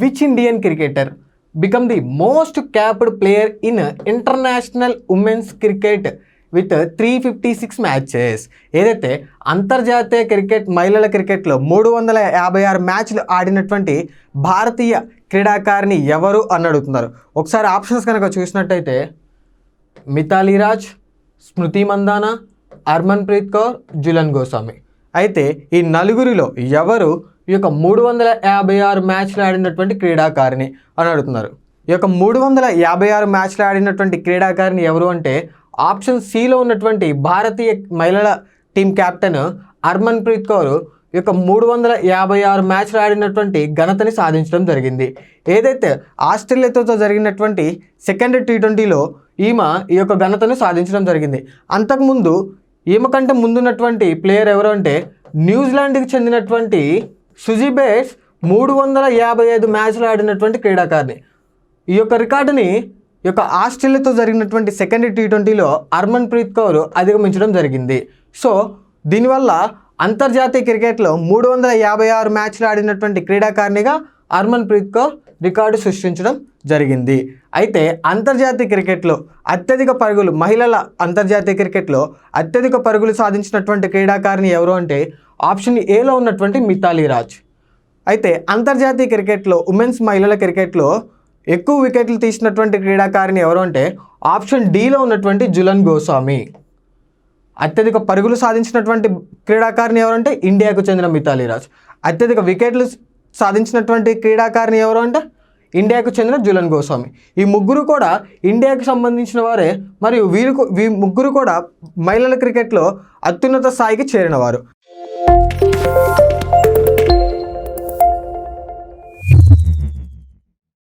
Which Indian cricketer become the most capped player in international women's cricket with 356 matches? ఏదైతే అంతర్జాతీయ cricket మహిళల క్రికెట్లో 356 మ్యాచ్లు ఆడినటువంటి భారతీయ క్రీడాకారిణి ఎవరు అని అడుగుతున్నారు. ఒకసారి ఆప్షన్స్ కనుక చూసినట్టయితే మిథాలీ రాజ్, స్మృతి మందానా, హర్మన్ప్రీత్ కౌర్, జులన్ గోస్వామి. అయితే ఈ నలుగురిలో ఎవరు ఈ యొక్క 356 మ్యాచ్లు ఆడినటువంటి క్రీడాకారిణి అని అడుగుతున్నారు. ఈ యొక్క 356 మ్యాచ్లు ఆడినటువంటి క్రీడాకారిణి ఎవరు అంటే ఆప్షన్ సిలో ఉన్నటువంటి భారతీయ మహిళల టీం కెప్టెన్ హర్మన్ప్రీత్ కౌర్ ఈ యొక్క 356 మ్యాచ్లు ఆడినటువంటి ఘనతని సాధించడం జరిగింది. ఏదైతే ఆస్ట్రేలియాతో జరిగినటువంటి సెకండ్ T20లో ఈమె ఈ యొక్క ఘనతను సాధించడం జరిగింది. అంతకుముందు ఈమె కంటే ముందున్నటువంటి ప్లేయర్ ఎవరు అంటే న్యూజిలాండ్కి చెందినటువంటి సుజీ బేట్స్ 355 మ్యాచ్లు ఆడినటువంటి క్రీడాకారిణి. ఈ యొక్క రికార్డుని ఈ యొక్క ఆస్ట్రేలియాతో జరిగినటువంటి సెకండ్ T20లో హర్మన్ప్రీత్ కౌర్ అధిగమించడం జరిగింది. సో దీనివల్ల అంతర్జాతీయ క్రికెట్లో 356 మ్యాచ్లు ఆడినటువంటి క్రీడాకారిణిగా హర్మన్ప్రీత్ కౌర్ రికార్డు సృష్టించడం జరిగింది. అయితే అంతర్జాతీయ క్రికెట్లో అత్యధిక పరుగులు మహిళల అంతర్జాతీయ క్రికెట్లో అత్యధిక పరుగులు సాధించినటువంటి క్రీడాకారిణి ఎవరు అంటే ఆప్షన్ ఏలో ఉన్నటువంటి మిథాలీ రాజ్. అయితే అంతర్జాతీయ క్రికెట్లో ఉమెన్స్ మహిళల క్రికెట్లో ఎక్కువ వికెట్లు తీసినటువంటి క్రీడాకారిణి ఎవరు అంటే ఆప్షన్ డీలో ఉన్నటువంటి జులన్ గోస్వామి. అత్యధిక పరుగులు సాధించినటువంటి క్రీడాకారిణి ఎవరంటే ఇండియాకు చెందిన మిథాలీ రాజ్. అత్యధిక వికెట్లు సాధించినటువంటి క్రీడాకారిణి ఎవరు అంటే ఇండియాకు చెందిన జులన్ గోస్వామి. ఈ ముగ్గురు కూడా ఇండియాకు సంబంధించిన వారే మరియు వీరి ముగ్గురు కూడా మహిళల క్రికెట్లో అత్యున్నత స్థాయికి చేరినవారు.